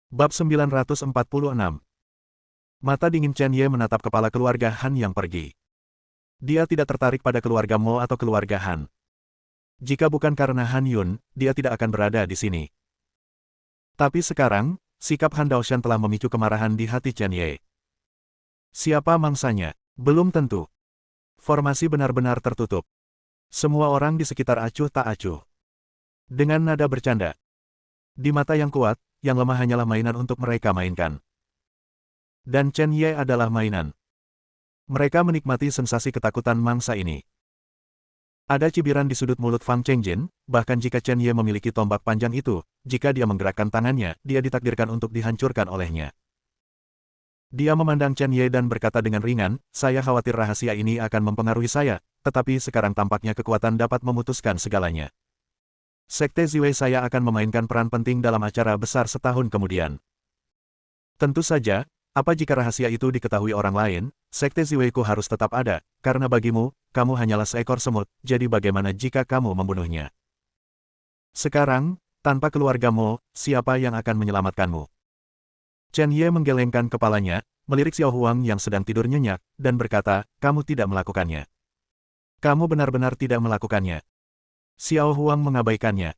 Bab 946. Mata dingin Chen Ye menatap kepala keluarga Han yang pergi. Dia tidak tertarik pada keluarga Mo atau keluarga Han. Jika bukan karena Han Yun, dia tidak akan berada di sini. Tapi sekarang, sikap Han Daoshan telah memicu kemarahan di hati Chen Ye. Siapa mangsanya? Belum tentu. Formasi benar-benar tertutup. Semua orang di sekitar acuh tak acuh. Dengan nada bercanda. Di mata yang kuat, yang lemah hanyalah mainan untuk mereka mainkan. Dan Chen Ye adalah mainan. Mereka menikmati sensasi ketakutan mangsa ini. Ada cibiran di sudut mulut Fang Chengjin, bahkan jika Chen Ye memiliki tombak panjang itu, jika dia menggerakkan tangannya, dia ditakdirkan untuk dihancurkan olehnya. Dia memandang Chen Ye dan berkata dengan ringan, saya khawatir rahasia ini akan mempengaruhi saya, tetapi sekarang tampaknya kekuatan dapat memutuskan segalanya. Sekte Ziwei saya akan memainkan peran penting dalam acara besar setahun kemudian. Tentu saja, apa jika rahasia itu diketahui orang lain, Sekte Ziwei-ku harus tetap ada, karena bagimu, kamu hanyalah seekor semut, jadi bagaimana jika kamu membunuhnya? Sekarang, tanpa keluargamu, siapa yang akan menyelamatkanmu? Chen Ye menggelengkan kepalanya, melirik Xiao Huang yang sedang tidur nyenyak, dan berkata, kamu tidak melakukannya. Kamu benar-benar tidak melakukannya. Xiao Huang mengabaikannya.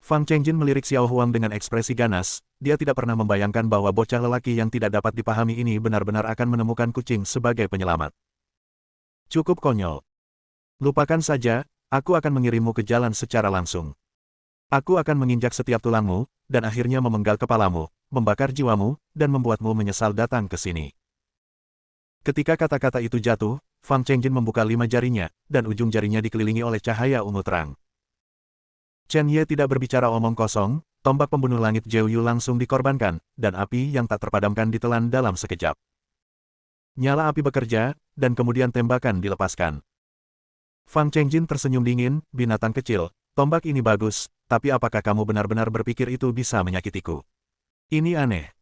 Fang Chengjin melirik Xiao Huang dengan ekspresi ganas, dia tidak pernah membayangkan bahwa bocah lelaki yang tidak dapat dipahami ini benar-benar akan menemukan kucing sebagai penyelamat. Cukup konyol. Lupakan saja, aku akan mengirimmu ke jalan secara langsung. Aku akan menginjak setiap tulangmu, dan akhirnya memenggal kepalamu, membakar jiwamu, dan membuatmu menyesal datang ke sini. Ketika kata-kata itu jatuh, Fang Chengjin membuka 5 jarinya, dan ujung jarinya dikelilingi oleh cahaya ungu terang. Chen Ye tidak berbicara omong kosong, tombak pembunuh langit Jiao Yu langsung dikorbankan, dan api yang tak terpadamkan ditelan dalam sekejap. Nyala api bekerja, dan kemudian tembakan dilepaskan. Fang Chengjin tersenyum dingin, binatang kecil, tombak ini bagus, tapi apakah kamu benar-benar berpikir itu bisa menyakitiku? Ini aneh.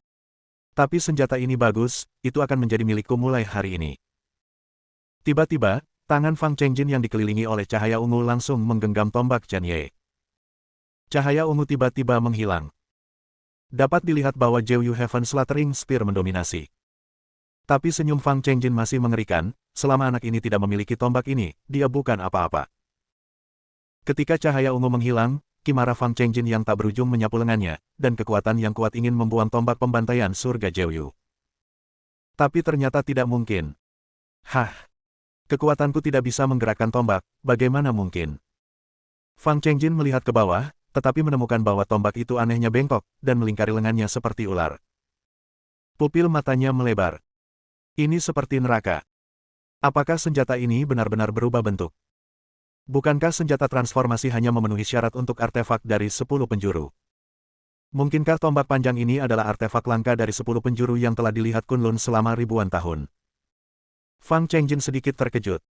Tapi senjata ini bagus, itu akan menjadi milikku mulai hari ini. Tiba-tiba, tangan Fang Chengjin yang dikelilingi oleh cahaya ungu langsung menggenggam tombak Chen Ye. Cahaya ungu tiba-tiba menghilang. Dapat dilihat bahwa Jiao Yu Heaven Slaughtering Spear mendominasi. Tapi senyum Fang Chengjin masih mengerikan, selama anak ini tidak memiliki tombak ini, dia bukan apa-apa. Ketika cahaya ungu menghilang, kimara Fang Chengjin yang tak berujung menyapu lengannya, dan kekuatan yang kuat ingin membuang tombak pembantaian surga Jiao Yu. Tapi ternyata tidak mungkin. Hah! Kekuatanku tidak bisa menggerakkan tombak, bagaimana mungkin? Fang Chengjin melihat ke bawah, tetapi menemukan bahwa tombak itu anehnya bengkok, dan melingkari lengannya seperti ular. Pupil matanya melebar. Ini seperti neraka. Apakah senjata ini benar-benar berubah bentuk? Bukankah senjata transformasi hanya memenuhi syarat untuk artefak dari 10 penjuru? Mungkinkah tombak panjang ini adalah artefak langka dari 10 penjuru yang telah dilihat Kunlun selama ribuan tahun? Fang Chengjin sedikit terkejut.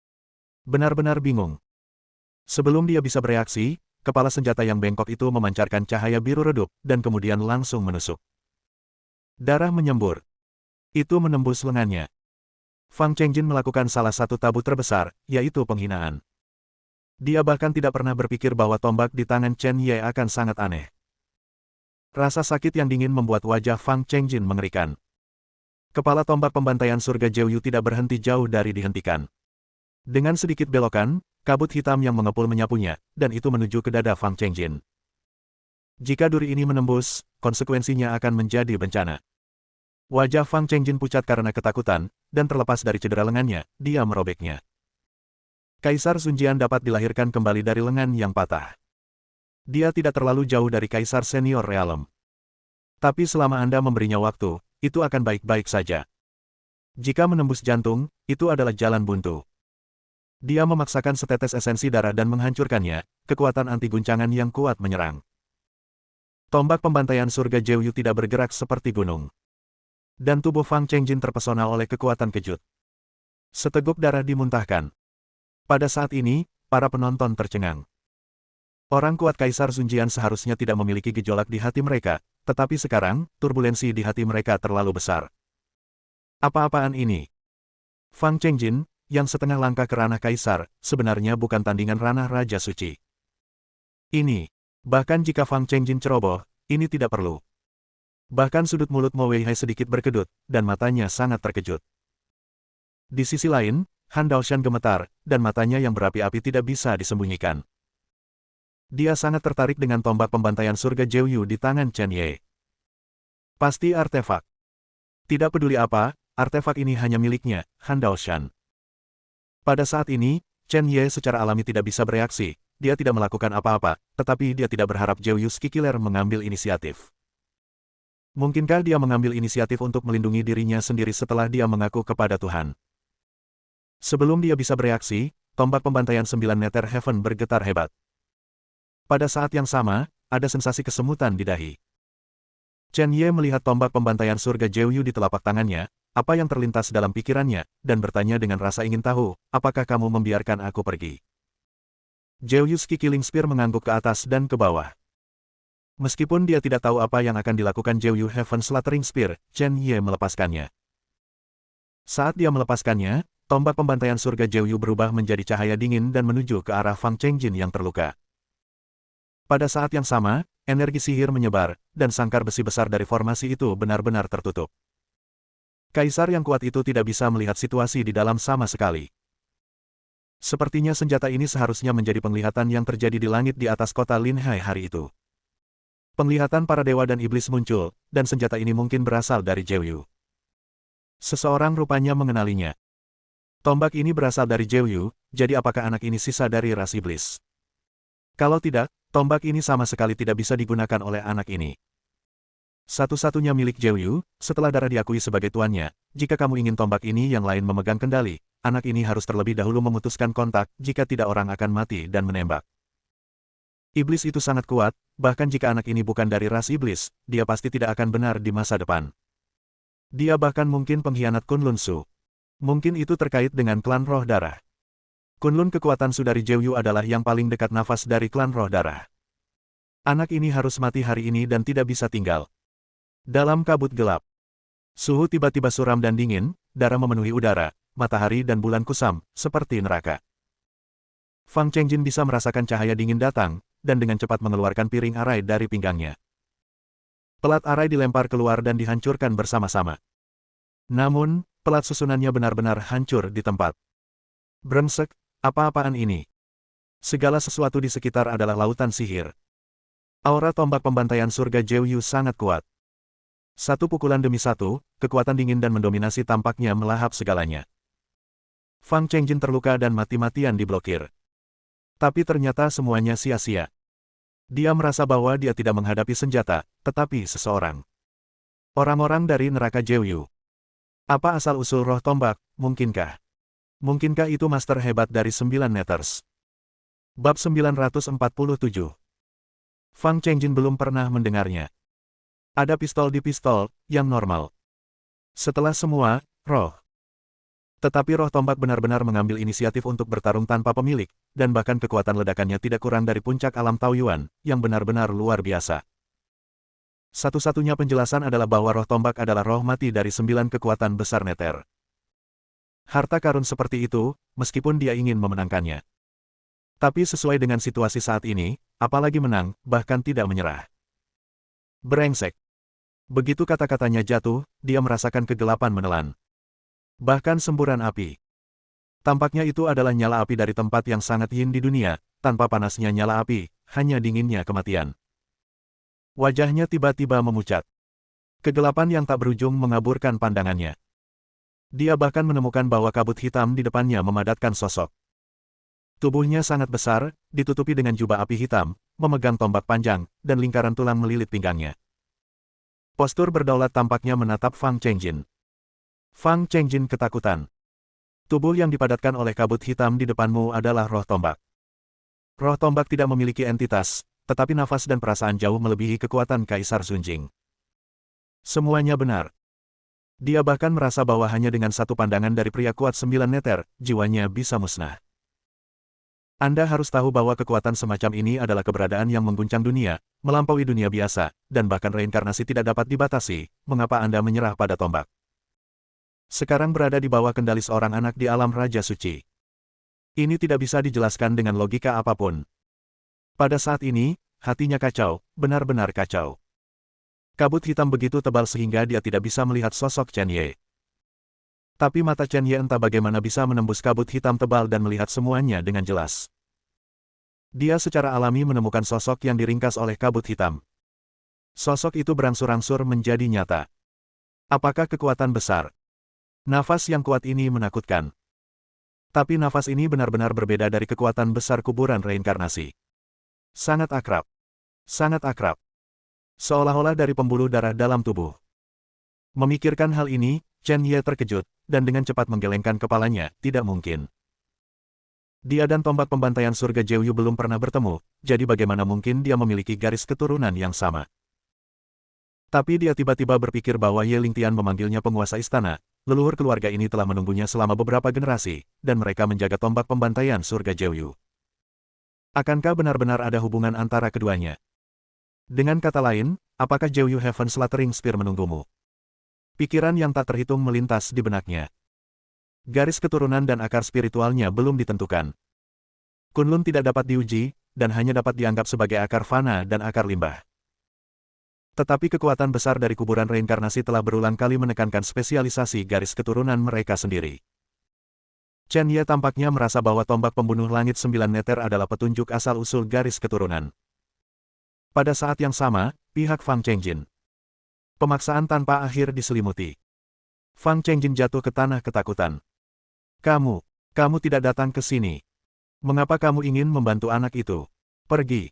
Benar-benar bingung. Sebelum dia bisa bereaksi, kepala senjata yang bengkok itu memancarkan cahaya biru redup, dan kemudian langsung menusuk. Darah menyembur. Itu menembus lengannya. Fang Chengjin melakukan salah satu tabu terbesar, yaitu penghinaan. Dia bahkan tidak pernah berpikir bahwa tombak di tangan Chen Ye akan sangat aneh. Rasa sakit yang dingin membuat wajah Fang Chengjin mengerikan. Kepala tombak pembantaian surga Jiao Yu tidak berhenti jauh dari dihentikan. Dengan sedikit belokan, kabut hitam yang mengepul menyapunya, dan itu menuju ke dada Fang Chengjin. Jika duri ini menembus, konsekuensinya akan menjadi bencana. Wajah Fang Chengjin pucat karena ketakutan, dan terlepas dari cedera lengannya, dia merobeknya. Kaisar Sunjian dapat dilahirkan kembali dari lengan yang patah. Dia tidak terlalu jauh dari Kaisar Senior Realem. Tapi selama Anda memberinya waktu, itu akan baik-baik saja. Jika menembus jantung, itu adalah jalan buntu. Dia memaksakan setetes esensi darah dan menghancurkannya, kekuatan anti guncangan yang kuat menyerang. Tombak pembantaian surga Jiao Yu tidak bergerak seperti gunung. Dan tubuh Fang Chengjin terpesona oleh kekuatan kejut. Seteguk darah dimuntahkan. Pada saat ini, para penonton tercengang. Orang kuat Kaisar Sunjian seharusnya tidak memiliki gejolak di hati mereka, tetapi sekarang, turbulensi di hati mereka terlalu besar. Apa-apaan ini? Fang Chengjin, yang setengah langkah ke ranah Kaisar, sebenarnya bukan tandingan ranah Raja Suci. Ini, bahkan jika Fang Chengjin ceroboh, ini tidak perlu. Bahkan sudut mulut Mo Weihai sedikit berkedut, dan matanya sangat terkejut. Di sisi lain, Han Daoshan gemetar, dan matanya yang berapi-api tidak bisa disembunyikan. Dia sangat tertarik dengan tombak pembantaian surga Jiuyu di tangan Chen Ye. Pasti artefak. Tidak peduli apa, artefak ini hanya miliknya, Han Daoshan. Pada saat ini, Chen Ye secara alami tidak bisa bereaksi, dia tidak melakukan apa-apa, tetapi dia tidak berharap Jiuyu Skikiler mengambil inisiatif. Mungkinkah dia mengambil inisiatif untuk melindungi dirinya sendiri setelah dia mengaku kepada Tuhan? Sebelum dia bisa bereaksi, tombak pembantaian 9 meter Heaven bergetar hebat. Pada saat yang sama, ada sensasi kesemutan di dahi. Chen Ye melihat tombak pembantaian surga Jiuyu di telapak tangannya, apa yang terlintas dalam pikirannya, dan bertanya dengan rasa ingin tahu, apakah kamu membiarkan aku pergi? Jiuyu Killing Spear mengangguk ke atas dan ke bawah. Meskipun dia tidak tahu apa yang akan dilakukan Jiuyu Heaven Slaughtering Spear, Chen Ye melepaskannya. Saat dia melepaskannya, tombak pembantaian surga Jiuyu berubah menjadi cahaya dingin dan menuju ke arah Fang Chengjin yang terluka. Pada saat yang sama, energi sihir menyebar, dan sangkar besi besar dari formasi itu benar-benar tertutup. Kaisar yang kuat itu tidak bisa melihat situasi di dalam sama sekali. Sepertinya senjata ini seharusnya menjadi penglihatan yang terjadi di langit di atas kota Linhai hari itu. Penglihatan para dewa dan iblis muncul, dan senjata ini mungkin berasal dari Jiuyu. Seseorang rupanya mengenalinya. Tombak ini berasal dari Jiuyu, jadi apakah anak ini sisa dari ras iblis? Kalau tidak, tombak ini sama sekali tidak bisa digunakan oleh anak ini. Satu-satunya milik Jiuyu, setelah darah diakui sebagai tuannya, jika kamu ingin tombak ini yang lain memegang kendali, anak ini harus terlebih dahulu memutuskan kontak, jika tidak orang akan mati dan menembak. Iblis itu sangat kuat, bahkan jika anak ini bukan dari ras iblis, dia pasti tidak akan benar di masa depan. Dia bahkan mungkin pengkhianat Kunlun Su. Mungkin itu terkait dengan klan roh darah. Kunlun kekuatan Su dari Jiuyu adalah yang paling dekat nafas dari klan roh darah. Anak ini harus mati hari ini dan tidak bisa tinggal. Dalam kabut gelap, suhu tiba-tiba suram dan dingin, darah memenuhi udara, matahari dan bulan kusam, seperti neraka. Fang Chengjin bisa merasakan cahaya dingin datang, dan dengan cepat mengeluarkan piring arai dari pinggangnya. Pelat arai dilempar keluar dan dihancurkan bersama-sama. Namun, pelat susunannya benar-benar hancur di tempat. Brengsek, apa-apaan ini? Segala sesuatu di sekitar adalah lautan sihir. Aura tombak pembantaian surga Jiuyu sangat kuat. Satu pukulan demi satu, kekuatan dingin dan mendominasi tampaknya melahap segalanya. Fang Chengjin terluka dan mati-matian diblokir. Tapi ternyata semuanya sia-sia. Dia merasa bahwa dia tidak menghadapi senjata, tetapi seseorang. Orang-orang dari neraka Jiuyu. Apa asal-usul roh tombak, mungkinkah? Mungkinkah itu master hebat dari 9 meters? Bab 947. Fang Chengjin belum pernah mendengarnya. Ada pistol di pistol, yang normal. Setelah semua, roh. Tetapi roh tombak benar-benar mengambil inisiatif untuk bertarung tanpa pemilik, dan bahkan kekuatan ledakannya tidak kurang dari puncak alam Taoyuan, yang benar-benar luar biasa. Satu-satunya penjelasan adalah bahwa roh tombak adalah roh mati dari 9 kekuatan besar neter. Harta karun seperti itu, meskipun dia ingin memenangkannya. Tapi sesuai dengan situasi saat ini, apalagi menang, bahkan tidak menyerah. Brengsek. Begitu kata-katanya jatuh, dia merasakan kegelapan menelan. Bahkan semburan api. Tampaknya itu adalah nyala api dari tempat yang sangat yin di dunia, tanpa panasnya nyala api, hanya dinginnya kematian. Wajahnya tiba-tiba memucat. Kegelapan yang tak berujung mengaburkan pandangannya. Dia bahkan menemukan bahwa kabut hitam di depannya memadatkan sosok. Tubuhnya sangat besar, ditutupi dengan jubah api hitam, memegang tombak panjang, dan lingkaran tulang melilit pinggangnya. Postur berdaulat tampaknya menatap Fang Chengjin. Fang Chengjin ketakutan. Tubuh yang dipadatkan oleh kabut hitam di depanmu adalah roh tombak. Roh tombak tidak memiliki entitas, tetapi nafas dan perasaan jauh melebihi kekuatan Kaisar Sunjing. Semuanya benar. Dia bahkan merasa bahwa hanya dengan satu pandangan dari pria kuat 9 meter, jiwanya bisa musnah. Anda harus tahu bahwa kekuatan semacam ini adalah keberadaan yang mengguncang dunia, melampaui dunia biasa, dan bahkan reinkarnasi tidak dapat dibatasi. Mengapa Anda menyerah pada tombak? Sekarang berada di bawah kendali seorang anak di alam Raja Suci. Ini tidak bisa dijelaskan dengan logika apapun. Pada saat ini, hatinya kacau, benar-benar kacau. Kabut hitam begitu tebal sehingga dia tidak bisa melihat sosok Chen Ye. Tapi mata Chen Ye entah bagaimana bisa menembus kabut hitam tebal dan melihat semuanya dengan jelas. Dia secara alami menemukan sosok yang diringkas oleh kabut hitam. Sosok itu berangsur-angsur menjadi nyata. Apakah kekuatan besar? Nafas yang kuat ini menakutkan. Tapi nafas ini benar-benar berbeda dari kekuatan besar kuburan reinkarnasi. Sangat akrab. Sangat akrab. Seolah-olah dari pembuluh darah dalam tubuh. Memikirkan hal ini, Chen Ye terkejut, dan dengan cepat menggelengkan kepalanya, tidak mungkin. Dia dan tombak pembantaian surga Jeoyu belum pernah bertemu, jadi bagaimana mungkin dia memiliki garis keturunan yang sama. Tapi dia tiba-tiba berpikir bahwa Ye Lingtian memanggilnya penguasa istana, leluhur keluarga ini telah menunggunya selama beberapa generasi, dan mereka menjaga tombak pembantaian surga Jeoyu. Akankah benar-benar ada hubungan antara keduanya? Dengan kata lain, apakah Jeoyu Heaven Slaughtering Spear menunggumu? Pikiran yang tak terhitung melintas di benaknya. Garis keturunan dan akar spiritualnya belum ditentukan. Kunlun tidak dapat diuji, dan hanya dapat dianggap sebagai akar fana dan akar limbah. Tetapi kekuatan besar dari kuburan reinkarnasi telah berulang kali menekankan spesialisasi garis keturunan mereka sendiri. Chen Ye tampaknya merasa bahwa tombak pembunuh langit 9 meter adalah petunjuk asal-usul garis keturunan. Pada saat yang sama, pihak Fang Chengjin. Pemaksaan tanpa akhir diselimuti. Fang Chengjin jatuh ke tanah ketakutan. Kamu tidak datang ke sini. Mengapa kamu ingin membantu anak itu? Pergi.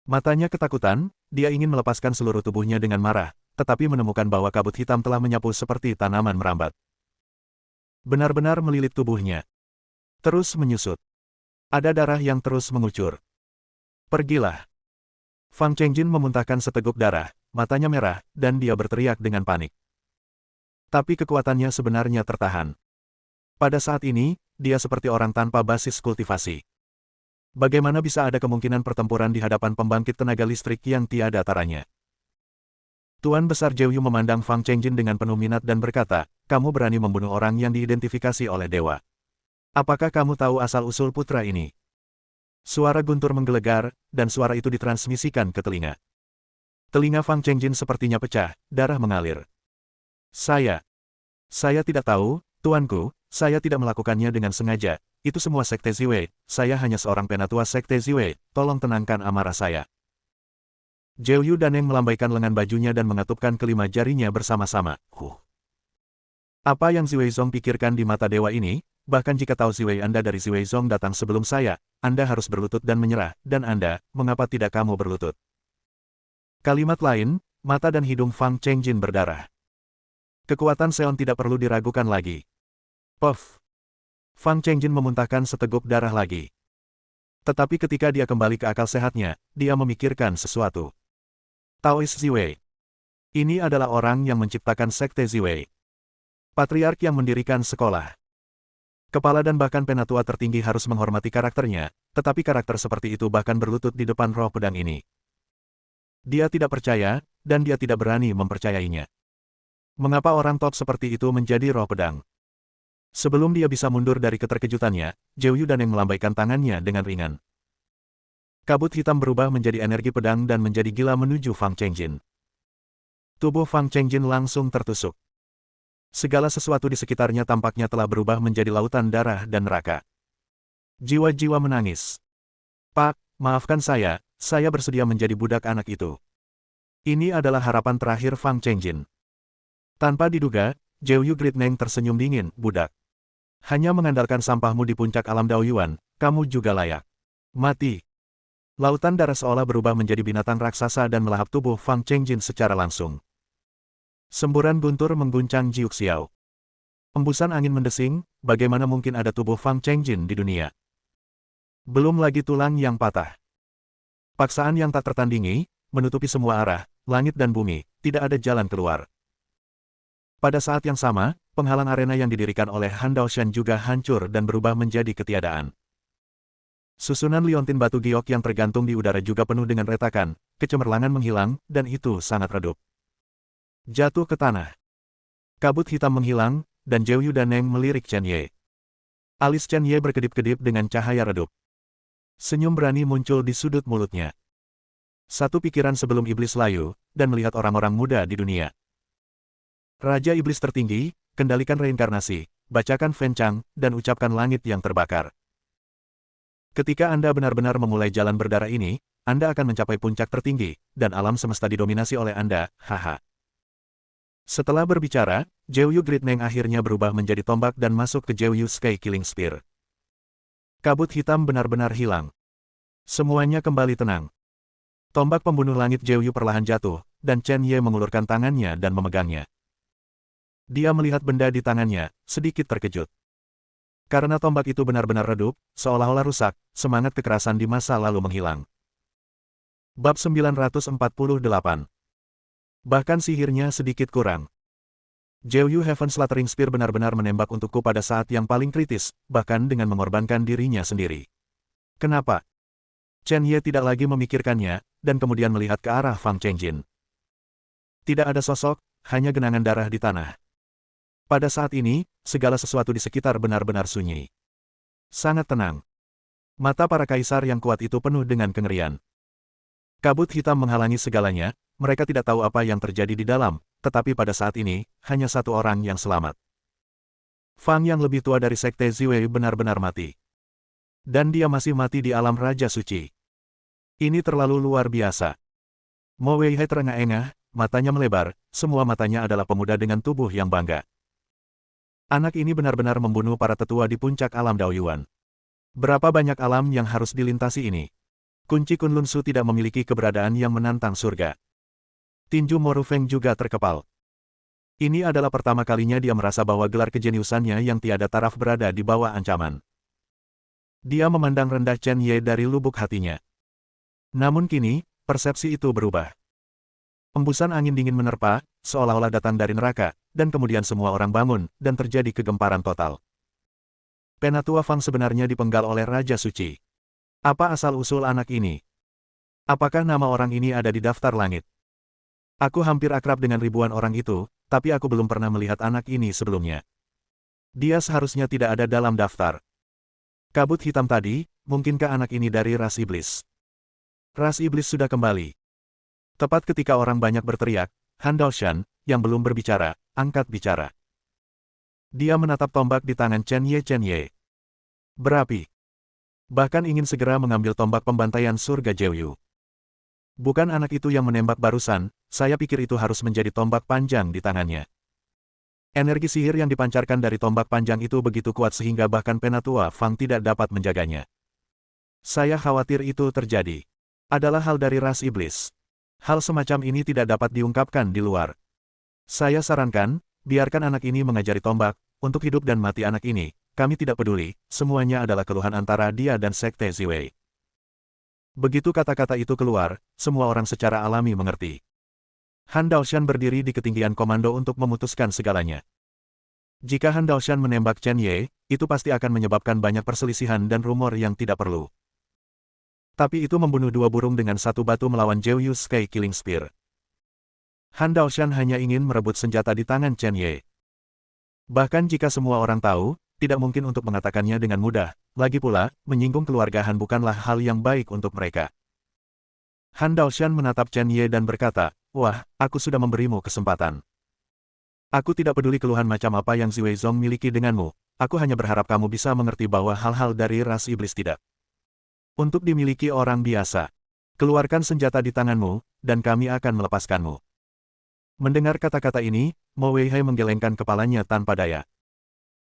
Matanya ketakutan, dia ingin melepaskan seluruh tubuhnya dengan marah, tetapi menemukan bahwa kabut hitam telah menyapu seperti tanaman merambat. Benar-benar melilit tubuhnya. Terus menyusut. Ada darah yang terus mengucur. Pergilah. Fang Chengjin memuntahkan seteguk darah, matanya merah, dan dia berteriak dengan panik. Tapi kekuatannya sebenarnya tertahan. Pada saat ini, dia seperti orang tanpa basis kultivasi. Bagaimana bisa ada kemungkinan pertempuran di hadapan pembangkit tenaga listrik yang tiada taranya? Tuan Besar Jeoyu memandang Fang Chengjin dengan penuh minat dan berkata, kamu berani membunuh orang yang diidentifikasi oleh dewa. Apakah kamu tahu asal-usul putra ini? Suara guntur menggelegar, dan suara itu ditransmisikan ke telinga. Telinga Fang Chengjin sepertinya pecah, darah mengalir. Saya tidak tahu, tuanku, saya tidak melakukannya dengan sengaja, itu semua Sekte Ziwei, saya hanya seorang penatua Sekte Ziwei, tolong tenangkan amarah saya. Jeoyu Daneng melambaikan lengan bajunya dan mengatupkan kelima jarinya bersama-sama. Apa yang Ziwei Zong pikirkan di mata dewa ini? Bahkan jika tahu Ziwei Anda dari Ziwei Zong datang sebelum saya, Anda harus berlutut dan menyerah, dan Anda, mengapa tidak kamu berlutut? Kalimat lain, mata dan hidung Fang Chengjin berdarah. Kekuatan Seon tidak perlu diragukan lagi. Puff. Fang Chengjin memuntahkan seteguk darah lagi. Tetapi ketika dia kembali ke akal sehatnya, dia memikirkan sesuatu. Taois Ziwei. Ini adalah orang yang menciptakan Sekte Ziwei. Patriark yang mendirikan sekolah. Kepala dan bahkan penatua tertinggi harus menghormati karakternya, tetapi karakter seperti itu bahkan berlutut di depan roh pedang ini. Dia tidak percaya, dan dia tidak berani mempercayainya. Mengapa orang top seperti itu menjadi roh pedang? Sebelum dia bisa mundur dari keterkejutannya, Jeoyu Daneng melambaikan tangannya dengan ringan. Kabut hitam berubah menjadi energi pedang dan menjadi gila menuju Fang Chengjin. Tubuh Fang Chengjin langsung tertusuk. Segala sesuatu di sekitarnya tampaknya telah berubah menjadi lautan darah dan neraka. Jiwa-jiwa menangis. Pak, maafkan saya bersedia menjadi budak anak itu. Ini adalah harapan terakhir Fang Chengjin. Tanpa diduga, Jeoyu Gritneng tersenyum dingin, budak. Hanya mengandalkan sampahmu di puncak alam Daoyuan, kamu juga layak mati. Lautan darah seolah berubah menjadi binatang raksasa dan melahap tubuh Fang Chengjin secara langsung. Semburan guntur mengguncang Jiuk Xiao. Embusan angin mendesing, bagaimana mungkin ada tubuh Fang Chengjin di dunia? Belum lagi tulang yang patah. Paksaan yang tak tertandingi, menutupi semua arah, langit dan bumi, tidak ada jalan keluar. Pada saat yang sama, penghalang arena yang didirikan oleh Han Daoshan juga hancur dan berubah menjadi ketiadaan. Susunan liontin batu giok yang tergantung di udara juga penuh dengan retakan, kecemerlangan menghilang, dan itu sangat redup. Jatuh ke tanah. Kabut hitam menghilang, dan Jeoyu Daneng melirik Chen Ye. Alis Chen Ye berkedip-kedip dengan cahaya redup. Senyum berani muncul di sudut mulutnya. Satu pikiran sebelum iblis layu, dan melihat orang-orang muda di dunia. Raja Iblis tertinggi, kendalikan reinkarnasi, bacakan Fencang, dan ucapkan langit yang terbakar. Ketika Anda benar-benar memulai jalan berdarah ini, Anda akan mencapai puncak tertinggi, dan alam semesta didominasi oleh Anda, haha. Setelah berbicara, Jeoyu Great Neng akhirnya berubah menjadi tombak dan masuk ke Jeoyu Sky Killing Spear. Kabut hitam benar-benar hilang. Semuanya kembali tenang. Tombak pembunuh langit Jeoyu perlahan jatuh, dan Chen Ye mengulurkan tangannya dan memegangnya. Dia melihat benda di tangannya, sedikit terkejut. Karena tombak itu benar-benar redup, seolah-olah rusak, semangat kekerasan di masa lalu menghilang. Bab 948. Bahkan sihirnya sedikit kurang. Jeoyu Heaven Slaughtering Spear benar-benar menembak untukku pada saat yang paling kritis, bahkan dengan mengorbankan dirinya sendiri. Kenapa? Chen Ye tidak lagi memikirkannya, dan kemudian melihat ke arah Fang Chengjin. Tidak ada sosok, hanya genangan darah di tanah. Pada saat ini, segala sesuatu di sekitar benar-benar sunyi. Sangat tenang. Mata para kaisar yang kuat itu penuh dengan kengerian. Kabut hitam menghalangi segalanya, mereka tidak tahu apa yang terjadi di dalam, tetapi pada saat ini, hanya satu orang yang selamat. Fang yang lebih tua dari Sekte Ziwei benar-benar mati. Dan dia masih mati di alam Raja Suci. Ini terlalu luar biasa. Mo Weihai terengah-engah, matanya melebar, semua matanya adalah pemuda dengan tubuh yang bangga. Anak ini benar-benar membunuh para tetua di puncak alam Daoyuan. Berapa banyak alam yang harus dilintasi ini? Kunci Kunlun Su tidak memiliki keberadaan yang menantang surga. Tinju Morufeng juga terkepal. Ini adalah pertama kalinya dia merasa bahwa gelar kejeniusannya yang tiada taraf berada di bawah ancaman. Dia memandang rendah Chen Ye dari lubuk hatinya. Namun kini, persepsi itu berubah. Embusan angin dingin menerpa, seolah-olah datang dari neraka, dan kemudian semua orang bangun, dan terjadi kegemparan total. Penatua Fang sebenarnya dipenggal oleh Raja Suci. Apa asal-usul anak ini? Apakah nama orang ini ada di daftar langit? Aku hampir akrab dengan ribuan orang itu, tapi aku belum pernah melihat anak ini sebelumnya. Dia seharusnya tidak ada dalam daftar. Kabut hitam tadi, mungkinkah anak ini dari ras iblis? Ras iblis sudah kembali. Tepat ketika orang banyak berteriak, Han Daoshan, yang belum berbicara, angkat bicara. Dia menatap tombak di tangan Chen Ye. Berapi. Bahkan ingin segera mengambil tombak pembantaian surga Jeoyu. Bukan anak itu yang menembak barusan, saya pikir itu harus menjadi tombak panjang di tangannya. Energi sihir yang dipancarkan dari tombak panjang itu begitu kuat sehingga bahkan Penatua Fang tidak dapat menjaganya. Saya khawatir itu terjadi. Adalah hal dari ras iblis. Hal semacam ini tidak dapat diungkapkan di luar. Saya sarankan, biarkan anak ini mengajari tombak, untuk hidup dan mati anak ini, kami tidak peduli, semuanya adalah keluhan antara dia dan Sekte Ziwei. Begitu kata-kata itu keluar, semua orang secara alami mengerti. Han Daoshan berdiri di ketinggian komando untuk memutuskan segalanya. Jika Han Daoshan menembak Chen Ye, itu pasti akan menyebabkan banyak perselisihan dan rumor yang tidak perlu. Tapi itu membunuh dua burung dengan satu batu melawan Jeoyu Sky Killing Spear. Han Daoshan hanya ingin merebut senjata di tangan Chen Ye. Bahkan jika semua orang tahu, tidak mungkin untuk mengatakannya dengan mudah, lagi pula, menyinggung keluarga Han bukanlah hal yang baik untuk mereka. Han Daoshan menatap Chen Ye dan berkata, "Wah, aku sudah memberimu kesempatan. Aku tidak peduli keluhan macam apa yang Ziwei Zong miliki denganmu, aku hanya berharap kamu bisa mengerti bahwa hal-hal dari ras iblis tidak untuk dimiliki orang biasa. Keluarkan senjata di tanganmu, dan kami akan melepaskanmu." Mendengar kata-kata ini, Mo Weihai menggelengkan kepalanya tanpa daya.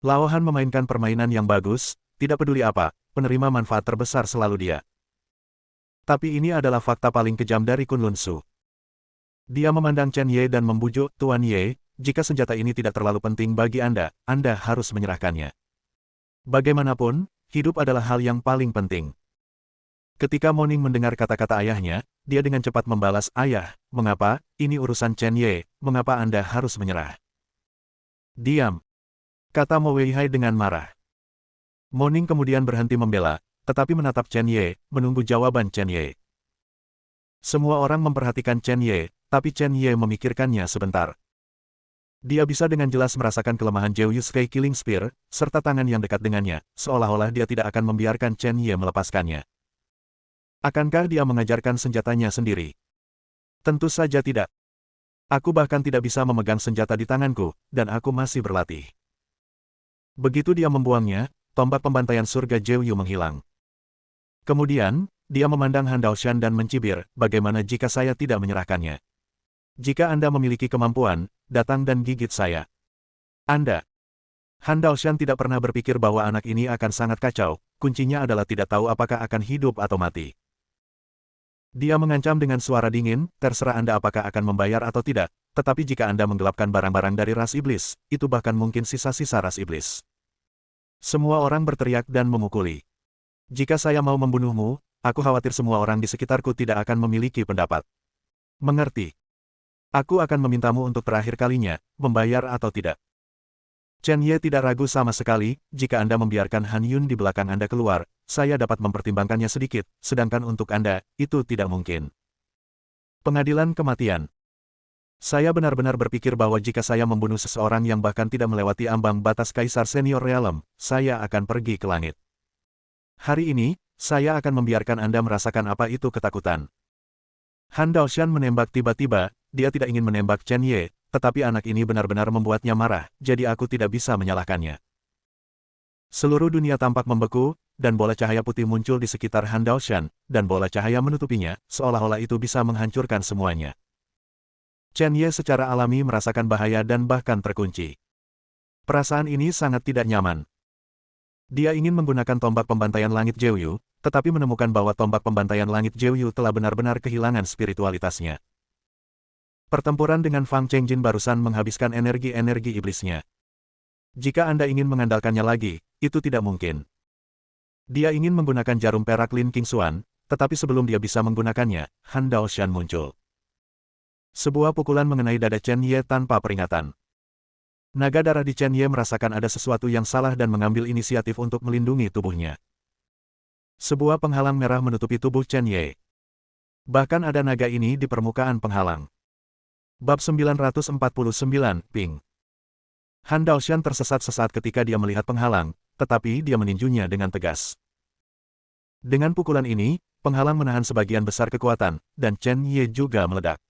Lao Han memainkan permainan yang bagus, tidak peduli apa, penerima manfaat terbesar selalu dia. Tapi ini adalah fakta paling kejam dari Kunlun Su. Dia memandang Chen Ye dan membujuk, "Tuan Ye, jika senjata ini tidak terlalu penting bagi Anda harus menyerahkannya. Bagaimanapun, hidup adalah hal yang paling penting." Ketika Moning mendengar kata-kata ayahnya, dia dengan cepat membalas, "Ayah, mengapa, ini urusan Chen Ye, mengapa Anda harus menyerah?" "Diam," kata Mo Weihai dengan marah. Moning kemudian berhenti membela, tetapi menatap Chen Ye, menunggu jawaban Chen Ye. Semua orang memperhatikan Chen Ye, tapi Chen Ye memikirkannya sebentar. Dia bisa dengan jelas merasakan kelemahan Jeoyu Sky Killing Spear, serta tangan yang dekat dengannya, seolah-olah dia tidak akan membiarkan Chen Ye melepaskannya. Akankah dia mengajarkan senjatanya sendiri? Tentu saja tidak. Aku bahkan tidak bisa memegang senjata di tanganku, dan aku masih berlatih. Begitu dia membuangnya, tombak pembantaian surga Jiuyu menghilang. Kemudian, dia memandang Han Daoshan dan mencibir, bagaimana jika saya tidak menyerahkannya? Jika Anda memiliki kemampuan, datang dan gigit saya. Anda. Han Daoshan tidak pernah berpikir bahwa anak ini akan sangat kacau, kuncinya adalah tidak tahu apakah akan hidup atau mati. Dia mengancam dengan suara dingin, terserah Anda apakah akan membayar atau tidak, tetapi jika Anda menggelapkan barang-barang dari ras iblis, itu bahkan mungkin sisa-sisa ras iblis. Semua orang berteriak dan memukuli. Jika saya mau membunuhmu, aku khawatir semua orang di sekitarku tidak akan memiliki pendapat. Mengerti? Aku akan memintamu untuk terakhir kalinya, membayar atau tidak. Chen Ye tidak ragu sama sekali, jika Anda membiarkan Han Yun di belakang Anda keluar, saya dapat mempertimbangkannya sedikit, sedangkan untuk Anda, itu tidak mungkin. Pengadilan kematian. Saya benar-benar berpikir bahwa jika saya membunuh seseorang yang bahkan tidak melewati ambang batas Kaisar Senior Realm, saya akan pergi ke langit. Hari ini, saya akan membiarkan Anda merasakan apa itu ketakutan. Han Daoshan menembak tiba-tiba, dia tidak ingin menembak Chen Ye, tetapi anak ini benar-benar membuatnya marah, jadi aku tidak bisa menyalahkannya. Seluruh dunia tampak membeku, dan bola cahaya putih muncul di sekitar Han Daoshan, dan bola cahaya menutupinya, seolah-olah itu bisa menghancurkan semuanya. Chen Ye secara alami merasakan bahaya dan bahkan terkunci. Perasaan ini sangat tidak nyaman. Dia ingin menggunakan tombak pembantaian langit Jiuyu, tetapi menemukan bahwa tombak pembantaian langit Jiuyu telah benar-benar kehilangan spiritualitasnya. Pertempuran dengan Fang Chengjin barusan menghabiskan energi-energi iblisnya. Jika Anda ingin mengandalkannya lagi, itu tidak mungkin. Dia ingin menggunakan jarum perak Lin Qingxuan, tetapi sebelum dia bisa menggunakannya, Han Daoshan muncul. Sebuah pukulan mengenai dada Chen Ye tanpa peringatan. Naga darah di Chen Ye merasakan ada sesuatu yang salah dan mengambil inisiatif untuk melindungi tubuhnya. Sebuah penghalang merah menutupi tubuh Chen Ye. Bahkan ada naga ini di permukaan penghalang. Bab 949, Ping. Han Daoshan tersesat-sesat ketika dia melihat penghalang, tetapi dia meninjunya dengan tegas. Dengan pukulan ini, penghalang menahan sebagian besar kekuatan, dan Chen Ye juga meledak.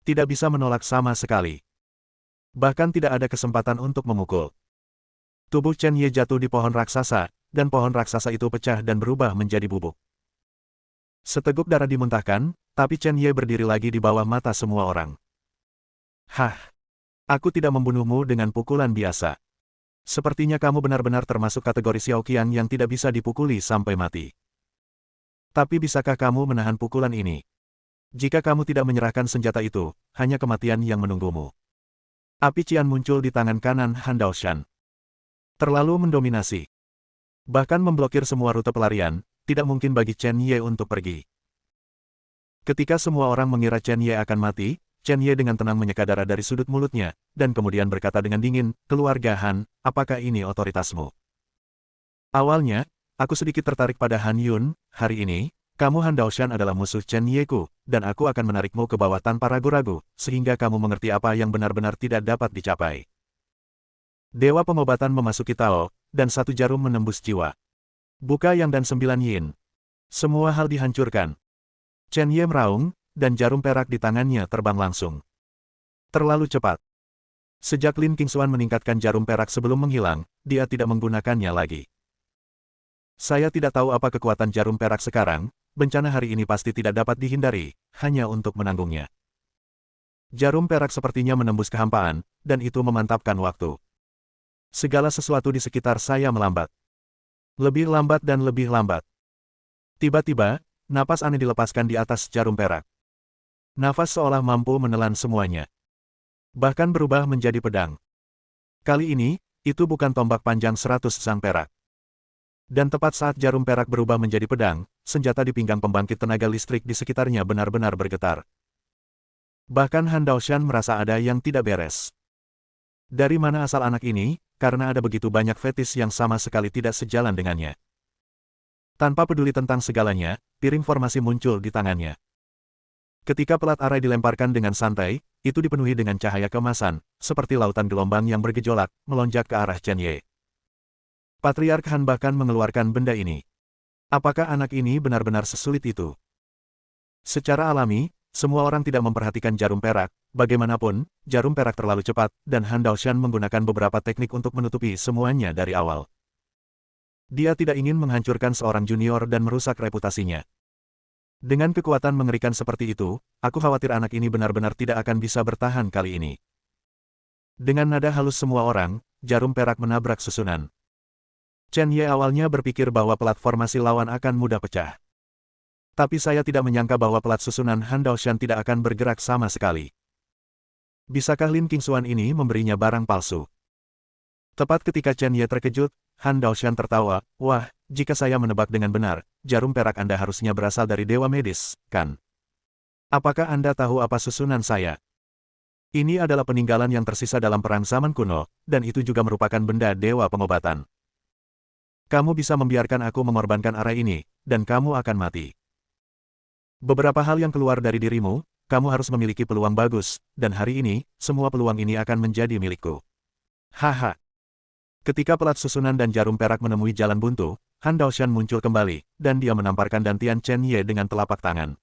Tidak bisa menolak sama sekali. Bahkan tidak ada kesempatan untuk memukul. Tubuh Chen Ye jatuh di pohon raksasa, dan pohon raksasa itu pecah dan berubah menjadi bubuk. Seteguk darah dimuntahkan, tapi Chen Ye berdiri lagi di bawah mata semua orang. Hah! Aku tidak membunuhmu dengan pukulan biasa. Sepertinya kamu benar-benar termasuk kategori Xiao Qian yang tidak bisa dipukuli sampai mati. Tapi bisakah kamu menahan pukulan ini? Jika kamu tidak menyerahkan senjata itu, hanya kematian yang menunggumu. Api cian muncul di tangan kanan Han Daoshan. Terlalu mendominasi. Bahkan memblokir semua rute pelarian, tidak mungkin bagi Chen Ye untuk pergi. Ketika semua orang mengira Chen Ye akan mati, Chen Ye dengan tenang menyeka darah dari sudut mulutnya, dan kemudian berkata dengan dingin, "Keluarga Han, apakah ini otoritasmu?" Awalnya, aku sedikit tertarik pada Han Yun, hari ini, kamu Han Daoshan adalah musuh Chen Ye-ku, dan aku akan menarikmu ke bawah tanpa ragu-ragu, sehingga kamu mengerti apa yang benar-benar tidak dapat dicapai. Dewa pengobatan memasuki Tao, dan satu jarum menembus jiwa. Buka Yang dan 9 Yin. Semua hal dihancurkan. Chen Ye meraung, dan jarum perak di tangannya terbang langsung. Terlalu cepat. Sejak Lin Qingxuan meningkatkan jarum perak sebelum menghilang, dia tidak menggunakannya lagi. Saya tidak tahu apa kekuatan jarum perak sekarang, bencana hari ini pasti tidak dapat dihindari, hanya untuk menanggungnya. Jarum perak sepertinya menembus kehampaan, dan itu memantapkan waktu. Segala sesuatu di sekitar saya melambat. Lebih lambat dan lebih lambat. Tiba-tiba, napas aneh dilepaskan di atas jarum perak. Nafas seolah mampu menelan semuanya. Bahkan berubah menjadi pedang. Kali ini, itu bukan tombak panjang 100 sang perak. Dan tepat saat jarum perak berubah menjadi pedang, senjata di pinggang pembangkit tenaga listrik di sekitarnya benar-benar bergetar. Bahkan Han Daoshan merasa ada yang tidak beres. Dari mana asal anak ini, karena ada begitu banyak fetis yang sama sekali tidak sejalan dengannya. Tanpa peduli tentang segalanya, piring formasi muncul di tangannya. Ketika pelat arai dilemparkan dengan santai, itu dipenuhi dengan cahaya keemasan, seperti lautan gelombang yang bergejolak, melonjak ke arah Chen Ye. Patriark Han bahkan mengeluarkan benda ini. Apakah anak ini benar-benar sesulit itu? Secara alami, semua orang tidak memperhatikan jarum perak. Bagaimanapun, jarum perak terlalu cepat, dan Han Daoshan menggunakan beberapa teknik untuk menutupi semuanya dari awal. Dia tidak ingin menghancurkan seorang junior dan merusak reputasinya. Dengan kekuatan mengerikan seperti itu, aku khawatir anak ini benar-benar tidak akan bisa bertahan kali ini. Dengan nada halus semua orang, jarum perak menabrak susunan. Chen Ye awalnya berpikir bahwa pelat formasi lawan akan mudah pecah. Tapi saya tidak menyangka bahwa pelat susunan Han Daoshan tidak akan bergerak sama sekali. Bisakah Lin Qingxuan ini memberinya barang palsu? Tepat ketika Chen Ye terkejut, Han Daoshan tertawa, "Wah, jika saya menebak dengan benar, jarum perak Anda harusnya berasal dari Dewa Medis, kan? Apakah Anda tahu apa susunan saya? Ini adalah peninggalan yang tersisa dalam perang zaman kuno, dan itu juga merupakan benda Dewa Pengobatan. Kamu bisa membiarkan aku mengorbankan area ini, dan kamu akan mati. Beberapa hal yang keluar dari dirimu, kamu harus memiliki peluang bagus, dan hari ini, semua peluang ini akan menjadi milikku." Haha. Ketika pelat susunan dan jarum perak menemui jalan buntu, Han Daoshan muncul kembali, dan dia menamparkan dantian Chen Ye dengan telapak tangan.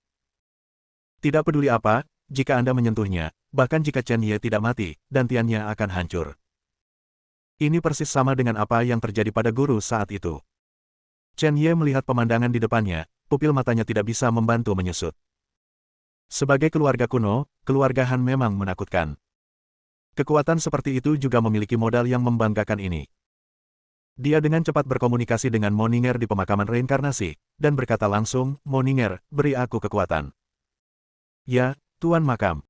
Tidak peduli apa, jika Anda menyentuhnya, bahkan jika Chen Ye tidak mati, dantiannya akan hancur. Ini persis sama dengan apa yang terjadi pada guru saat itu. Chen Ye melihat pemandangan di depannya, pupil matanya tidak bisa membantu menyusut. Sebagai keluarga kuno, keluarga Han memang menakutkan. Kekuatan seperti itu juga memiliki modal yang membanggakan ini. Dia dengan cepat berkomunikasi dengan Moninger di pemakaman reinkarnasi, dan berkata langsung, "Moninger, beri aku kekuatan." "Ya, Tuan Makam."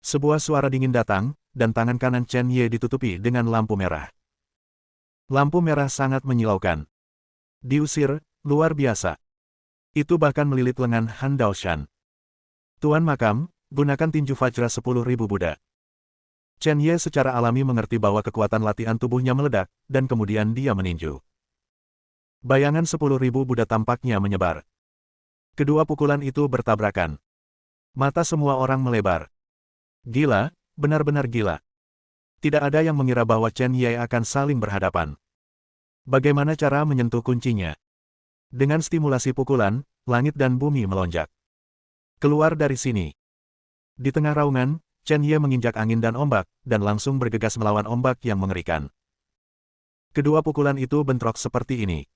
Sebuah suara dingin datang, dan tangan kanan Chen Ye ditutupi dengan lampu merah. Lampu merah sangat menyilaukan. Diusir, luar biasa. Itu bahkan melilit lengan Han Daoshan. "Tuan Makam, gunakan tinju Vajra 10.000 Buddha." Chen Ye secara alami mengerti bahwa kekuatan latihan tubuhnya meledak, dan kemudian dia meninju. Bayangan 10.000 Buddha tampaknya menyebar. Kedua pukulan itu bertabrakan. Mata semua orang melebar. Gila, benar-benar gila. Tidak ada yang mengira bahwa Chen Ye akan saling berhadapan. Bagaimana cara menyentuh kuncinya? Dengan stimulasi pukulan, langit dan bumi melonjak. "Keluar dari sini." Di tengah raungan, Chen Ye menginjak angin dan ombak, dan langsung bergegas melawan ombak yang mengerikan. Kedua pukulan itu bentrok seperti ini.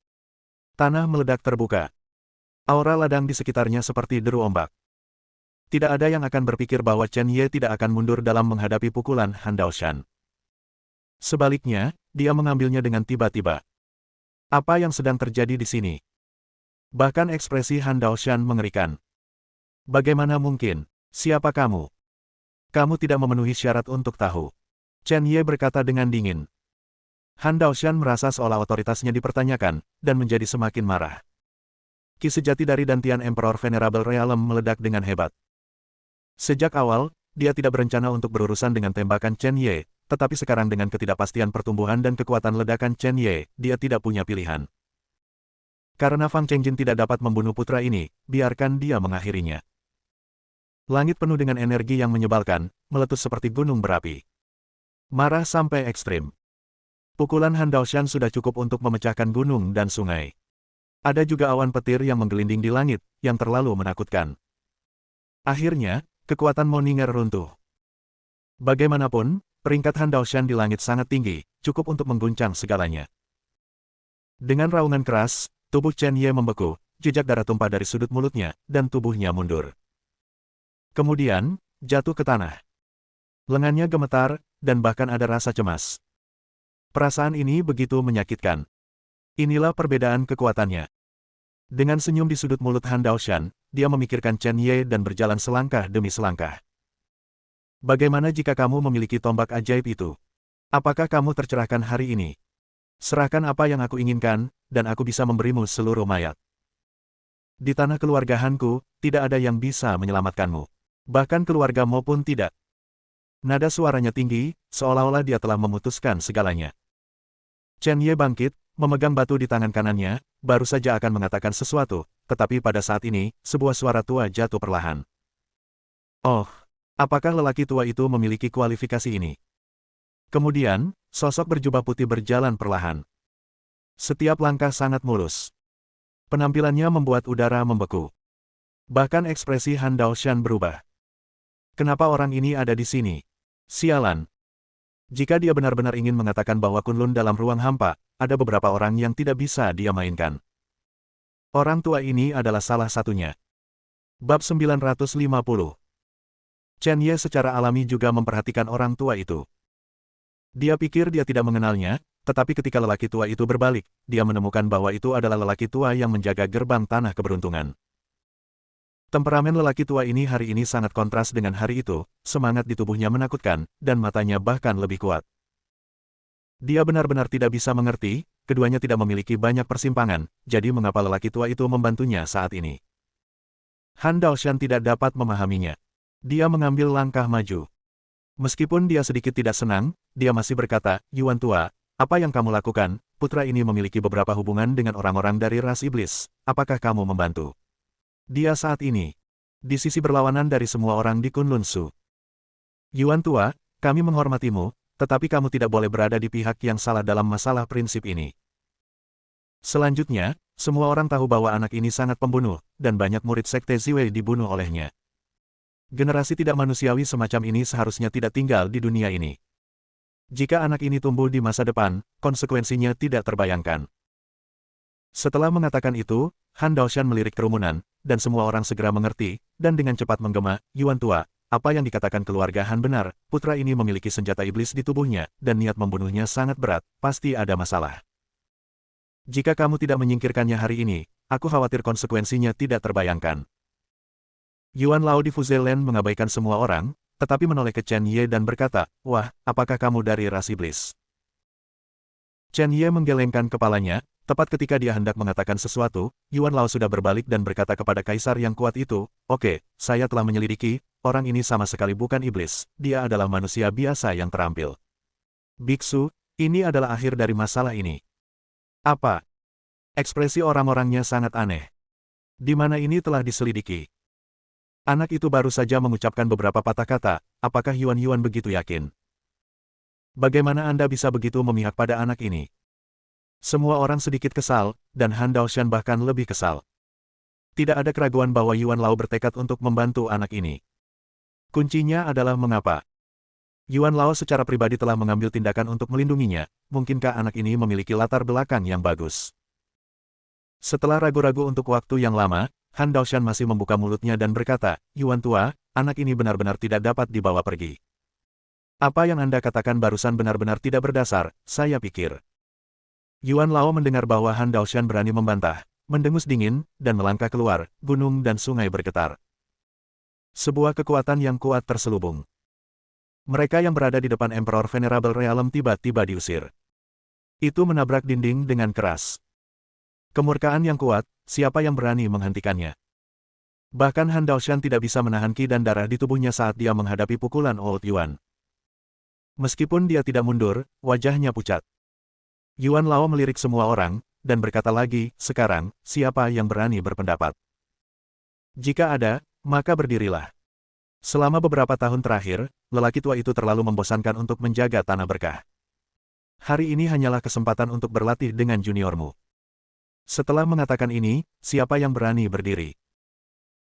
Tanah meledak terbuka. Aura ladang di sekitarnya seperti deru ombak. Tidak ada yang akan berpikir bahwa Chen Ye tidak akan mundur dalam menghadapi pukulan Han Daoshan. Sebaliknya, dia mengambilnya dengan tiba-tiba. Apa yang sedang terjadi di sini? Bahkan ekspresi Han Daoshan mengerikan. "Bagaimana mungkin? Siapa kamu? Kamu tidak memenuhi syarat untuk tahu." Chen Ye berkata dengan dingin. Han Daoshan merasa seolah otoritasnya dipertanyakan, dan menjadi semakin marah. Ki sejati dari dantian Emperor Venerable Realm meledak dengan hebat. Sejak awal, dia tidak berencana untuk berurusan dengan tembakan Chen Ye, tetapi sekarang dengan ketidakpastian pertumbuhan dan kekuatan ledakan Chen Ye, dia tidak punya pilihan. Karena Fang Chengjin tidak dapat membunuh putra ini, biarkan dia mengakhirinya. Langit penuh dengan energi yang menyebalkan, meletus seperti gunung berapi. Marah sampai ekstrim. Pukulan Han Daoshan sudah cukup untuk memecahkan gunung dan sungai. Ada juga awan petir yang menggelinding di langit, yang terlalu menakutkan. Akhirnya, kekuatan Moninger runtuh. Bagaimanapun, peringkat Han Daoshan di langit sangat tinggi, cukup untuk mengguncang segalanya. Dengan raungan keras, tubuh Chen Ye membeku, jejak darah tumpah dari sudut mulutnya, dan tubuhnya mundur. Kemudian, jatuh ke tanah. Lengannya gemetar, dan bahkan ada rasa cemas. Perasaan ini begitu menyakitkan. Inilah perbedaan kekuatannya. Dengan senyum di sudut mulut Han Daoshan, dia memikirkan Chen Ye dan berjalan selangkah demi selangkah. "Bagaimana jika kamu memiliki tombak ajaib itu? Apakah kamu tercerahkan hari ini? Serahkan apa yang aku inginkan, dan aku bisa memberimu seluruh mayat. Di tanah keluarga Hanku, tidak ada yang bisa menyelamatkanmu. Bahkan keluargamu pun tidak." Nada suaranya tinggi, seolah-olah dia telah memutuskan segalanya. Chen Ye bangkit, memegang batu di tangan kanannya, baru saja akan mengatakan sesuatu, tetapi pada saat ini, sebuah suara tua jatuh perlahan. "Oh, apakah lelaki tua itu memiliki kualifikasi ini?" Kemudian, sosok berjubah putih berjalan perlahan. Setiap langkah sangat mulus. Penampilannya membuat udara membeku. Bahkan ekspresi Han Daoshan berubah. Kenapa orang ini ada di sini? Sialan. Jika dia benar-benar ingin mengatakan bahwa Kunlun dalam ruang hampa, ada beberapa orang yang tidak bisa dia mainkan. Orang tua ini adalah salah satunya. Bab 950. Chen Ye secara alami juga memperhatikan orang tua itu. Dia pikir dia tidak mengenalnya, tetapi ketika lelaki tua itu berbalik, dia menemukan bahwa itu adalah lelaki tua yang menjaga gerbang tanah keberuntungan. Temperamen lelaki tua ini hari ini sangat kontras dengan hari itu, semangat di tubuhnya menakutkan, dan matanya bahkan lebih kuat. Dia benar-benar tidak bisa mengerti, keduanya tidak memiliki banyak persimpangan, jadi mengapa lelaki tua itu membantunya saat ini? Han Daoshan tidak dapat memahaminya. Dia mengambil langkah maju. Meskipun dia sedikit tidak senang, dia masih berkata, Yuan tua, apa yang kamu lakukan? Putra ini memiliki beberapa hubungan dengan orang-orang dari ras iblis, apakah kamu membantu? Dia saat ini di sisi berlawanan dari semua orang di Kunlun Su. Yuan tua, kami menghormatimu, tetapi kamu tidak boleh berada di pihak yang salah dalam masalah prinsip ini. Selanjutnya, semua orang tahu bahwa anak ini sangat pembunuh, dan banyak murid sekte Ziwei dibunuh olehnya. Generasi tidak manusiawi semacam ini seharusnya tidak tinggal di dunia ini. Jika anak ini tumbuh di masa depan, konsekuensinya tidak terbayangkan. Setelah mengatakan itu, Han Daoshan melirik kerumunan, dan semua orang segera mengerti, dan dengan cepat menggema, Yuan tua, apa yang dikatakan keluarga Han benar, putra ini memiliki senjata iblis di tubuhnya, dan niat membunuhnya sangat berat, pasti ada masalah. Jika kamu tidak menyingkirkannya hari ini, aku khawatir konsekuensinya tidak terbayangkan. Yuan Lao di Fuzeland mengabaikan semua orang, tetapi menoleh ke Chen Ye dan berkata, wah, apakah kamu dari ras iblis? Chen Ye menggelengkan kepalanya. Tepat ketika dia hendak mengatakan sesuatu, Yuan Lao sudah berbalik dan berkata kepada kaisar yang kuat itu, oke, saya telah menyelidiki, orang ini sama sekali bukan iblis, dia adalah manusia biasa yang terampil. Biksu, ini adalah akhir dari masalah ini. Apa? Ekspresi orang-orangnya sangat aneh. Di mana ini telah diselidiki? Anak itu baru saja mengucapkan beberapa patah kata, apakah Yuan begitu yakin? Bagaimana Anda bisa begitu memihak pada anak ini? Semua orang sedikit kesal, dan Han Daoshan bahkan lebih kesal. Tidak ada keraguan bahwa Yuan Lao bertekad untuk membantu anak ini. Kuncinya adalah mengapa. Yuan Lao secara pribadi telah mengambil tindakan untuk melindunginya, mungkinkah anak ini memiliki latar belakang yang bagus? Setelah ragu-ragu untuk waktu yang lama, Han Daoshan masih membuka mulutnya dan berkata, Yuan tua, anak ini benar-benar tidak dapat dibawa pergi. Apa yang Anda katakan barusan benar-benar tidak berdasar, saya pikir. Yuan Lao mendengar bahwa Han Daoshan berani membantah, mendengus dingin, dan melangkah keluar, gunung dan sungai bergetar. Sebuah kekuatan yang kuat terselubung. Mereka yang berada di depan Emperor Venerable Realm tiba-tiba diusir. Itu menabrak dinding dengan keras. Kemurkaan yang kuat, siapa yang berani menghentikannya? Bahkan Han Daoshan tidak bisa menahan ki dan darah di tubuhnya saat dia menghadapi pukulan Old Yuan. Meskipun dia tidak mundur, wajahnya pucat. Yuan Lao melirik semua orang, dan berkata lagi, sekarang, siapa yang berani berpendapat? Jika ada, maka berdirilah. Selama beberapa tahun terakhir, lelaki tua itu terlalu membosankan untuk menjaga tanah berkah. Hari ini hanyalah kesempatan untuk berlatih dengan juniormu. Setelah mengatakan ini, siapa yang berani berdiri?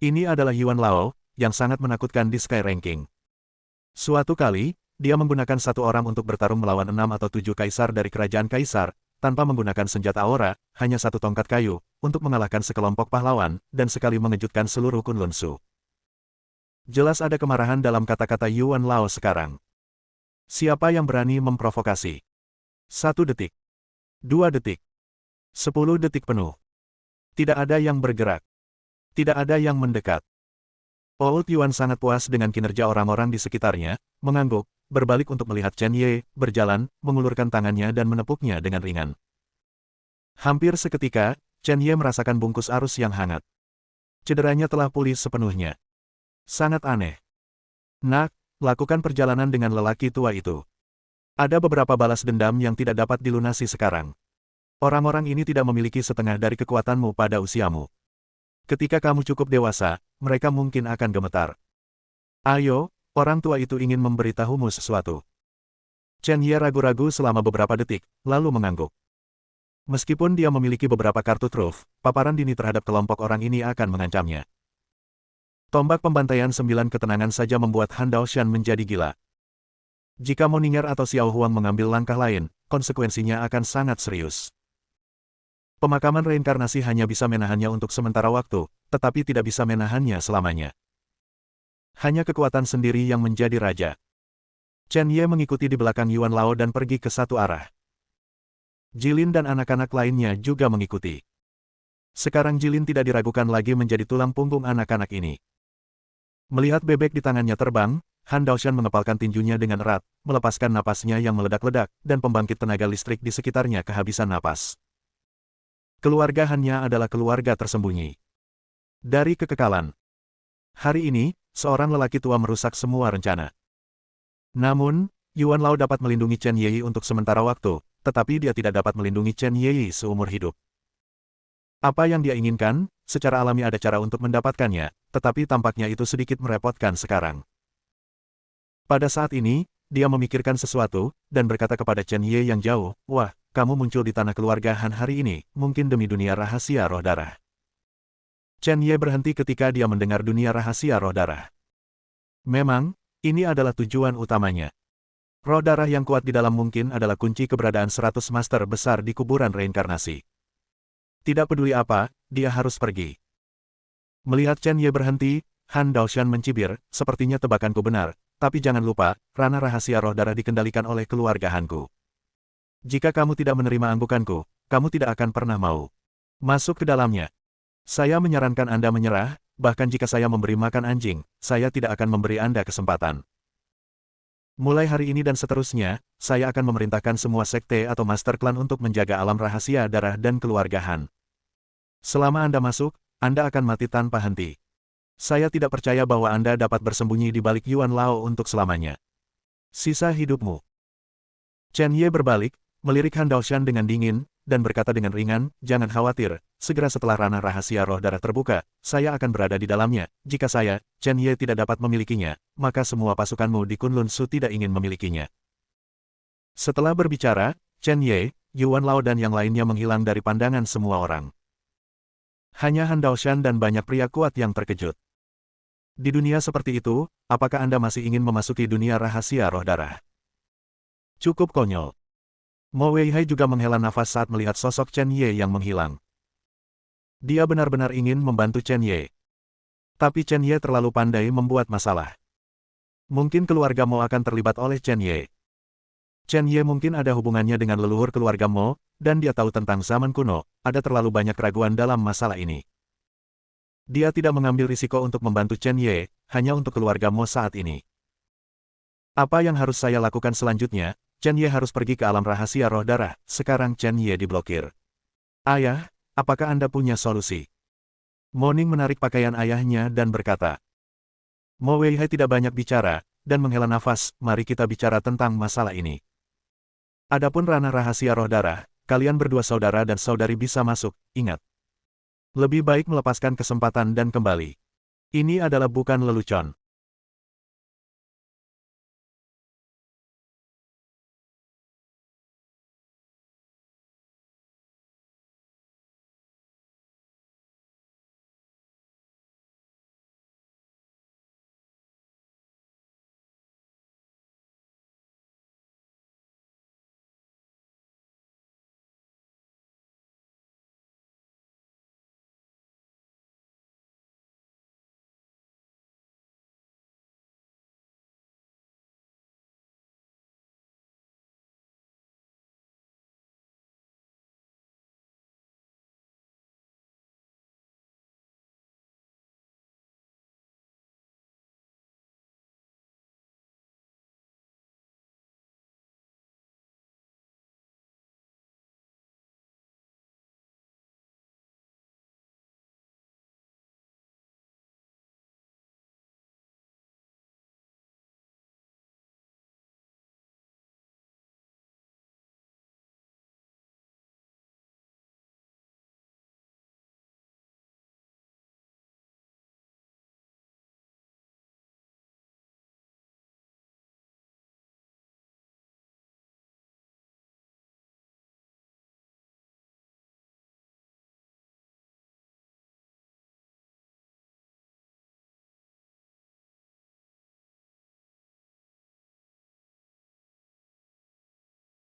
Ini adalah Yuan Lao, yang sangat menakutkan di Sky Ranking. Suatu kali, dia menggunakan satu orang untuk bertarung melawan 6 atau 7 kaisar dari kerajaan kaisar, tanpa menggunakan senjata aura, hanya satu tongkat kayu, untuk mengalahkan sekelompok pahlawan, dan sekali mengejutkan seluruh Kunlun Su. Jelas ada kemarahan dalam kata-kata Yuan Lao sekarang. Siapa yang berani memprovokasi? 1 detik. 2 detik. 10 detik penuh. Tidak ada yang bergerak. Tidak ada yang mendekat. Old Yuan sangat puas dengan kinerja orang-orang di sekitarnya, mengangguk, berbalik untuk melihat Chen Ye, berjalan, mengulurkan tangannya dan menepuknya dengan ringan. Hampir seketika, Chen Ye merasakan bungkus arus yang hangat. Cederanya telah pulih sepenuhnya. Sangat aneh. Nak, lakukan perjalanan dengan lelaki tua itu. Ada beberapa balas dendam yang tidak dapat dilunasi sekarang. Orang-orang ini tidak memiliki setengah dari kekuatanmu pada usiamu. Ketika kamu cukup dewasa, mereka mungkin akan gemetar. Ayo, orang tua itu ingin memberitahumu sesuatu. Chen Ye ragu-ragu selama beberapa detik, lalu mengangguk. Meskipun dia memiliki beberapa kartu truf, paparan dini terhadap kelompok orang ini akan mengancamnya. Tombak pembantaian 9 ketenangan saja membuat Han Daoshan menjadi gila. Jika Moninger atau Xiao Huang mengambil langkah lain, konsekuensinya akan sangat serius. Pemakaman reinkarnasi hanya bisa menahannya untuk sementara waktu, tetapi tidak bisa menahannya selamanya. Hanya kekuatan sendiri yang menjadi raja. Chen Ye mengikuti di belakang Yuan Lao dan pergi ke satu arah. Jilin dan anak-anak lainnya juga mengikuti. Sekarang Jilin tidak diragukan lagi menjadi tulang punggung anak-anak ini. Melihat bebek di tangannya terbang, Han Daoshan mengepalkan tinjunya dengan erat, melepaskan napasnya yang meledak-ledak, dan pembangkit tenaga listrik di sekitarnya kehabisan napas. Keluarga Han-nya adalah keluarga tersembunyi. Dari kekekalan. Hari ini, seorang lelaki tua merusak semua rencana. Namun, Yuan Lao dapat melindungi Chen Yi untuk sementara waktu, tetapi dia tidak dapat melindungi Chen Yi seumur hidup. Apa yang dia inginkan, secara alami ada cara untuk mendapatkannya, tetapi tampaknya itu sedikit merepotkan sekarang. Pada saat ini, dia memikirkan sesuatu, dan berkata kepada Chen Yi yang jauh, "Wah, kamu muncul di tanah keluarga Han hari ini, mungkin demi dunia rahasia roh darah." Chen Yi berhenti ketika dia mendengar dunia rahasia roh darah. Memang, ini adalah tujuan utamanya. Roh darah yang kuat di dalam mungkin adalah kunci keberadaan 100 master besar di kuburan reinkarnasi. Tidak peduli apa, dia harus pergi. Melihat Chen Yi berhenti, Han Daoshan mencibir, "Sepertinya tebakanku benar, tapi jangan lupa, ranah rahasia roh darah dikendalikan oleh keluarga Hanku. Jika kamu tidak menerima anggukanku, kamu tidak akan pernah mau masuk ke dalamnya. Saya menyarankan Anda menyerah, bahkan jika saya memberi makan anjing, saya tidak akan memberi Anda kesempatan. Mulai hari ini dan seterusnya, saya akan memerintahkan semua sekte atau master klan untuk menjaga alam rahasia darah dan keluarga Han. Selama Anda masuk, Anda akan mati tanpa henti. Saya tidak percaya bahwa Anda dapat bersembunyi di balik Yuan Lao untuk selamanya. Sisa hidupmu." Chen Ye berbalik, melirik Han Daoshan dengan dingin, dan berkata dengan ringan, "Jangan khawatir, segera setelah ranah rahasia roh darah terbuka, saya akan berada di dalamnya. Jika saya, Chen Ye tidak dapat memilikinya, maka semua pasukanmu di Kunlun Su tidak ingin memilikinya." Setelah berbicara, Chen Ye, Yuan Lao dan yang lainnya menghilang dari pandangan semua orang. Hanya Han Daoshan dan banyak pria kuat yang terkejut. Di dunia seperti itu, apakah Anda masih ingin memasuki dunia rahasia roh darah? Cukup konyol. Mo Weihai juga menghela nafas saat melihat sosok Chen Ye yang menghilang. Dia benar-benar ingin membantu Chen Ye. Tapi Chen Ye terlalu pandai membuat masalah. Mungkin keluarga Mo akan terlibat oleh Chen Ye. Chen Ye mungkin ada hubungannya dengan leluhur keluarga Mo, dan dia tahu tentang zaman kuno, ada terlalu banyak keraguan dalam masalah ini. Dia tidak mengambil risiko untuk membantu Chen Ye, hanya untuk keluarga Mo saat ini. Apa yang harus saya lakukan selanjutnya? Chen Ye harus pergi ke alam rahasia roh darah, sekarang Chen Ye diblokir. "Ayah, apakah Anda punya solusi?" Mo Ning menarik pakaian ayahnya dan berkata. Mo Weihai tidak banyak bicara, dan menghela nafas, "Mari kita bicara tentang masalah ini. Adapun ranah rahasia roh darah, kalian berdua saudara dan saudari bisa masuk, ingat. Lebih baik melepaskan kesempatan dan kembali. Ini adalah bukan lelucon."